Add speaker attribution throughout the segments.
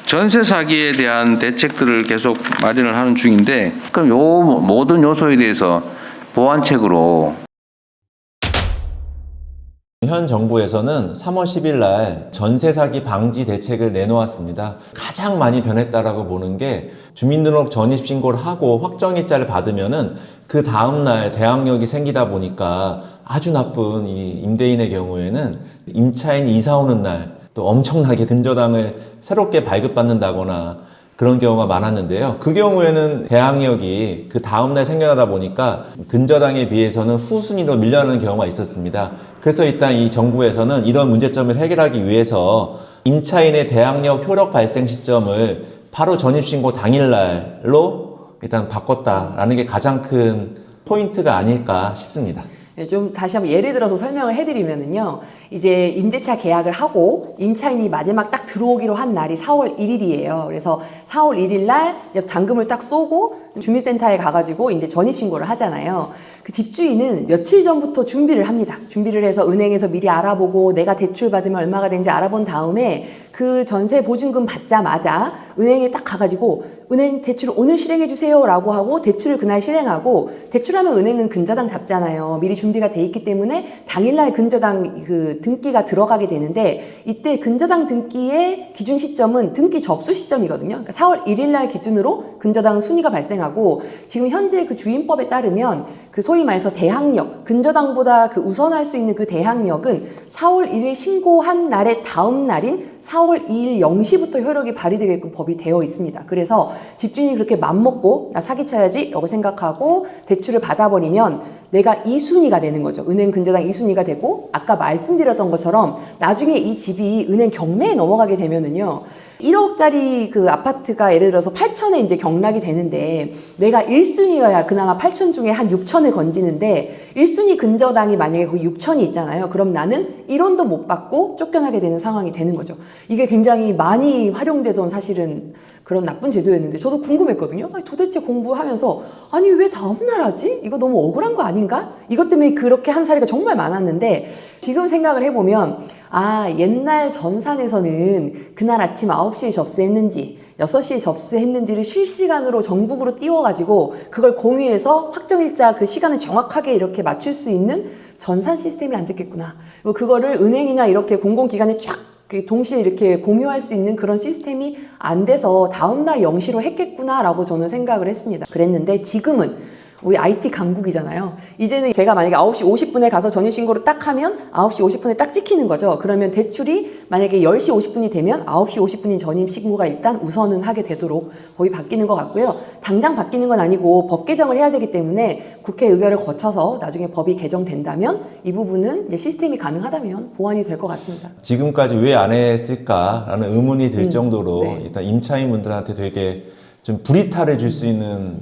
Speaker 1: 전세 사기에 대한 대책들을 계속 마련을 하는 중인데, 그럼 요 모든 요소에 대해서 보완책으로
Speaker 2: 현 정부에서는 3월 10일 날 전세 사기 방지 대책을 내놓았습니다. 가장 많이 변했다라고 보는 게 주민등록 전입 신고를 하고 확정일자를 받으면은 그 다음날 대항력이 생기다 보니까 아주 나쁜 이 임대인의 경우에는 임차인이 이사 오는 날 또 엄청나게 근저당을 새롭게 발급받는다거나 그런 경우가 많았는데요. 그 경우에는 대항력이 그 다음날 생겨나다 보니까 근저당에 비해서는 후순위로 밀려나는 경우가 있었습니다. 그래서 일단 이 정부에서는 이런 문제점을 해결하기 위해서 임차인의 대항력 효력 발생 시점을 바로 전입신고 당일날로 일단 바꿨다라는 게 가장 큰 포인트가 아닐까 싶습니다.
Speaker 3: 좀 다시 한번 예를 들어서 설명을 해드리면은요, 이제 임대차 계약을 하고 임차인이 마지막 딱 들어오기로 한 날이 4월 1일이에요. 그래서 4월 1일 날 잔금을 딱 쏘고 주민센터에 가가지고 이제 전입신고를 하잖아요. 그 집주인은 며칠 전부터 준비를 합니다. 준비를 해서 은행에서 미리 알아보고 내가 대출 받으면 얼마가 되는지 알아본 다음에 그 전세 보증금 받자마자 은행에 딱 가가지고 은행 대출을 오늘 실행해 주세요 라고 하고 대출을 그날 실행하고, 대출하면 은행은 근저당 잡잖아요. 미리 준비가 돼 있기 때문에 당일날 근저당 그 등기가 들어가게 되는데, 이때 근저당 등기의 기준 시점은 등기 접수 시점이거든요. 그러니까 4월 1일 날 기준으로 근저당 순위가 발생하고, 지금 현재 그 주임법에 따르면 그 소위 말해서 대항력, 근저당보다 그 우선할 수 있는 그 대항력은 4월 1일 신고한 날의 다음 날인 4월 2일 0시부터 효력이 발휘되게끔 법이 되어 있습니다. 그래서 집주인이 그렇게 맘먹고 나 사기쳐야지 라고 생각하고 대출을 받아버리면 내가 2순위가 되는 거죠. 은행 근저당 2순위가 되고, 아까 말씀드렸던 것처럼 나중에 이 집이 은행 경매에 넘어가게 되면은요, 1억짜리 그 아파트가 예를 들어서 8천에 이제 경락이 되는데 내가 1순위여야 그나마 8천 중에 한 6천을 건지는데 1순위 근저당이 만약에 거기 6천이 있잖아요. 그럼 나는 1원도 못 받고 쫓겨나게 되는 상황이 되는 거죠. 이게 굉장히 많이 활용되던 사실은 그런 나쁜 제도였는데, 저도 궁금했거든요. 아니, 도대체 공부하면서 아니 왜 다음날 하지? 이거 너무 억울한 거 아닌가? 이것 때문에 그렇게 한 사례가 정말 많았는데, 지금 생각을 해보면 아, 옛날 전산에서는 그날 아침 9시에 접수했는지 6시에 접수했는지를 실시간으로 전국으로 띄워가지고 그걸 공유해서 확정일자 그 시간을 정확하게 이렇게 맞출 수 있는 전산 시스템이 안 됐겠구나. 그리고 그거를 은행이나 이렇게 공공기관에 쫙 동시에 이렇게 공유할 수 있는 그런 시스템이 안 돼서 다음날 0시로 했겠구나라고 저는 생각을 했습니다. 그랬는데 지금은 우리 IT 강국이잖아요. 이제는 제가 만약에 9시 50분에 가서 전입신고를 딱 하면 9시 50분에 딱 찍히는 거죠. 그러면 대출이 만약에 10시 50분이 되면 9시 50분인 전입신고가 일단 우선은 하게 되도록 법이 바뀌는 것 같고요. 당장 바뀌는 건 아니고 법 개정을 해야 되기 때문에 국회 의결을 거쳐서 나중에 법이 개정된다면 이 부분은 이제 시스템이 가능하다면 보완이 될 것 같습니다.
Speaker 2: 지금까지 왜 안 했을까라는 의문이 들 정도로
Speaker 3: 네.
Speaker 2: 일단 임차인분들한테 되게 좀 불이탈을 줄 수 있는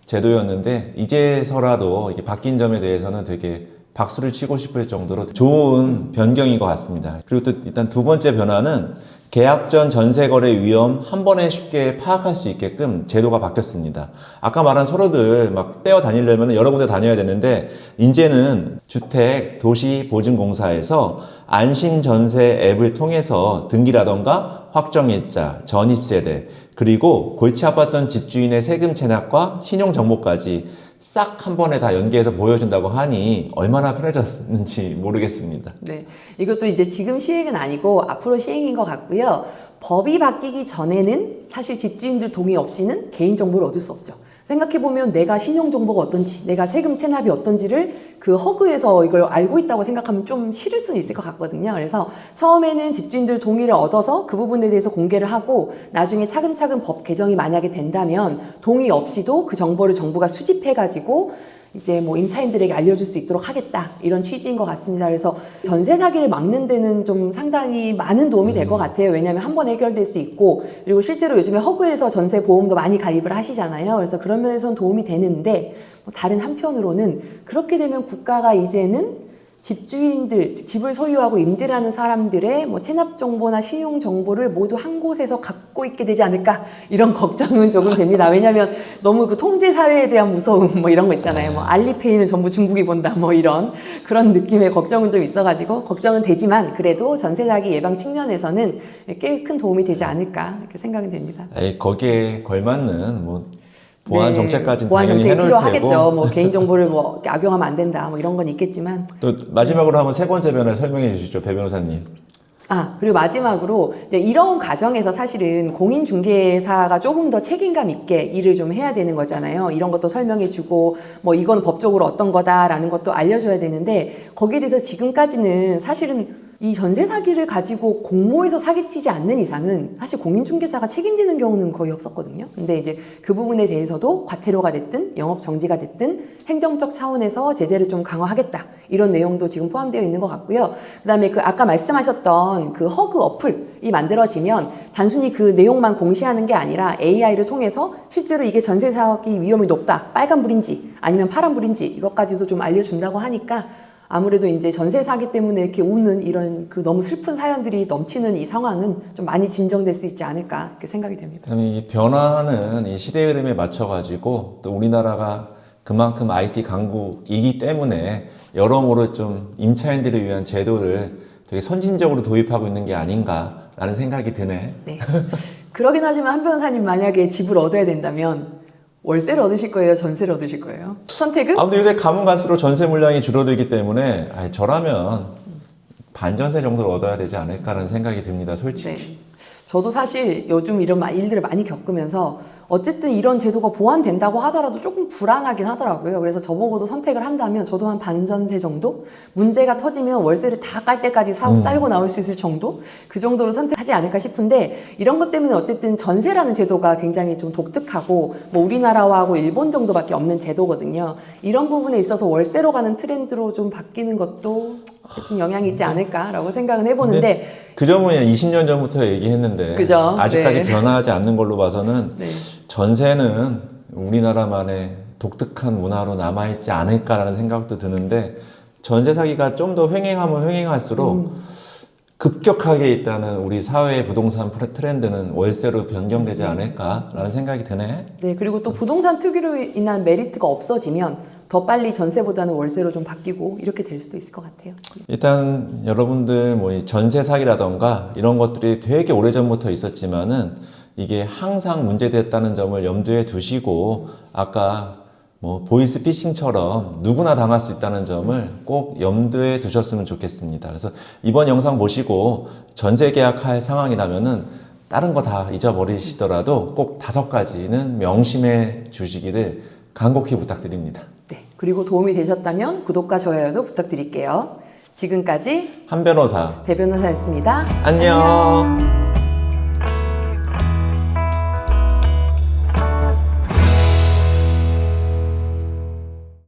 Speaker 2: 제도였는데, 이제서라도 이게 바뀐 점에 대해서는 되게 박수를 치고 싶을 정도로 좋은 변경인 것 같습니다. 그리고 또 일단 두 번째 변화는 계약 전 전세거래 위험 한 번에 쉽게 파악할 수 있게끔 제도가 바뀌었습니다. 아까 말한 서로들 막 떼어 다니려면 여러 군데 다녀야 되는데, 이제는 주택도시보증공사에서 안심전세 앱을 통해서 등기라던가 확정일자, 전입세대, 그리고 골치 아팠던 집주인의 세금 체납과 신용정보까지 싹 한 번에 다 연계해서 보여준다고 하니 얼마나 편해졌는지 모르겠습니다.
Speaker 3: 네, 이것도 이제 지금 시행은 아니고 앞으로 시행인 것 같고요. 법이 바뀌기 전에는 사실 집주인들 동의 없이는 개인정보를 얻을 수 없죠. 생각해보면 내가 신용정보가 어떤지, 내가 세금 체납이 어떤지를 그 허그에서 이걸 알고 있다고 생각하면 좀 싫을 수는 있을 것 같거든요. 그래서 처음에는 집주인들 동의를 얻어서 그 부분에 대해서 공개를 하고, 나중에 차근차근 법 개정이 만약에 된다면 동의 없이도 그 정보를 정부가 수집해가지고 이제 뭐 임차인들에게 알려줄 수 있도록 하겠다, 이런 취지인 것 같습니다. 그래서 전세 사기를 막는 데는 좀 상당히 많은 도움이 될 것 같아요. 왜냐하면 한 번에 해결될 수 있고, 그리고 실제로 요즘에 허브에서 전세 보험도 많이 가입을 하시잖아요. 그래서 그런 면에서는 도움이 되는데, 다른 한편으로는 그렇게 되면 국가가 이제는 집주인들, 집을 소유하고 임대하는 사람들의 뭐 체납 정보나 신용 정보를 모두 한 곳에서 갖고 있게 되지 않을까 이런 걱정은 조금 됩니다. 왜냐하면 너무 그 통제 사회에 대한 무서움 뭐 이런 거 있잖아요. 뭐 알리페이는 전부 중국이 본다 뭐 이런 그런 느낌의 걱정은 좀 있어가지고 걱정은 되지만 그래도 전세 사기 예방 측면에서는 꽤 큰 도움이 되지 않을까 이렇게 생각이 됩니다.
Speaker 2: 거기에 걸맞는 뭐 보안
Speaker 3: 네,
Speaker 2: 정책까지는
Speaker 3: 보안
Speaker 2: 당연히
Speaker 3: 정책이
Speaker 2: 해놓을
Speaker 3: 필요하겠죠.
Speaker 2: 테고.
Speaker 3: 뭐 개인 정보를 뭐 악용하면 안 된다. 뭐 이런 건 있겠지만.
Speaker 2: 또 마지막으로 한번 세 번째 변화 설명해 주시죠, 배 변호사님.
Speaker 3: 그리고 마지막으로 이제 이런 과정에서 사실은 공인중개사가 조금 더 책임감 있게 일을 좀 해야 되는 거잖아요. 이런 것도 설명해주고 뭐 이건 법적으로 어떤 거다라는 것도 알려줘야 되는데 거기에 대해서 지금까지는 사실은 이 전세 사기를 가지고 공모해서 사기치지 않는 이상은 사실 공인중개사가 책임지는 경우는 거의 없었거든요. 근데 이제 그 부분에 대해서도 과태료가 됐든 영업 정지가 됐든 행정적 차원에서 제재를 좀 강화하겠다 이런 내용도 지금 포함되어 있는 것 같고요. 그다음에 그 아까 말씀하셨던 그 허그 어플이 만들어지면 단순히 그 내용만 공시하는 게 아니라 AI를 통해서 실제로 이게 전세 사기 위험이 높다, 빨간불인지 아니면 파란불인지 이것까지도 좀 알려준다고 하니까. 아무래도 이제 전세 사기 때문에 이렇게 우는 이런 그 너무 슬픈 사연들이 넘치는 이 상황은 좀 많이 진정될 수 있지 않을까 이렇게 생각이 됩니다.
Speaker 2: 그다음에 이 변화는 이 시대 흐름에 맞춰가지고 또 우리나라가 그만큼 IT 강국이기 때문에 여러모로 좀 임차인들을 위한 제도를 되게 선진적으로 도입하고 있는 게 아닌가라는 생각이 드네.
Speaker 3: 네. 그러긴 하지만 한 변호사님 만약에 집을 얻어야 된다면 월세를 얻으실 거예요? 전세를 얻으실 거예요? 선택은?
Speaker 2: 근데 요새 가면 갈수록 전세 물량이 줄어들기 때문에 저라면 반전세 정도를 얻어야 되지 않을까라는 생각이 듭니다, 솔직히.
Speaker 3: 네. 저도 사실 요즘 이런 일들을 많이 겪으면서 어쨌든 이런 제도가 보완된다고 하더라도 조금 불안하긴 하더라고요. 그래서 저보고도 선택을 한다면 저도 한 반전세 정도? 문제가 터지면 월세를 다 깔 때까지 쌓고 나올 수 있을 정도? 그 정도로 선택하지 않을까 싶은데 이런 것 때문에 어쨌든 전세라는 제도가 굉장히 좀 독특하고 뭐 우리나라하고 일본 정도밖에 없는 제도거든요. 이런 부분에 있어서 월세로 가는 트렌드로 좀 바뀌는 것도 어쨌든 영향이 있지 않을까라고 생각은 해보는데
Speaker 2: 그 점은 20년 전부터 얘기했는데
Speaker 3: 그죠?
Speaker 2: 아직까지
Speaker 3: 네.
Speaker 2: 변화하지 않는 걸로 봐서는
Speaker 3: 네.
Speaker 2: 전세는 우리나라만의 독특한 문화로 남아있지 않을까라는 생각도 드는데 전세 사기가 좀 더 횡행하면 횡행할수록 급격하게 있다는 우리 사회의 부동산 트렌드는 월세로 변경되지 않을까라는 생각이 드네.
Speaker 3: 네, 그리고 또 부동산 특유로 인한 메리트가 없어지면 더 빨리 전세보다는 월세로 좀 바뀌고 이렇게 될 수도 있을 것 같아요.
Speaker 2: 일단 여러분들 뭐 이 전세 사기라던가 이런 것들이 되게 오래전부터 있었지만은 이게 항상 문제됐다는 점을 염두에 두시고 아까 뭐 보이스피싱처럼 누구나 당할 수 있다는 점을 꼭 염두에 두셨으면 좋겠습니다. 그래서 이번 영상 보시고 전세 계약할 상황이 나면은 다른 거 다 잊어버리시더라도 꼭 5가지는 명심해 주시기를 간곡히 부탁드립니다.
Speaker 3: 네, 그리고 도움이 되셨다면 구독과 좋아요도 부탁드릴게요. 지금까지
Speaker 2: 한 변호사
Speaker 3: 배 변호사였습니다.
Speaker 2: 안녕.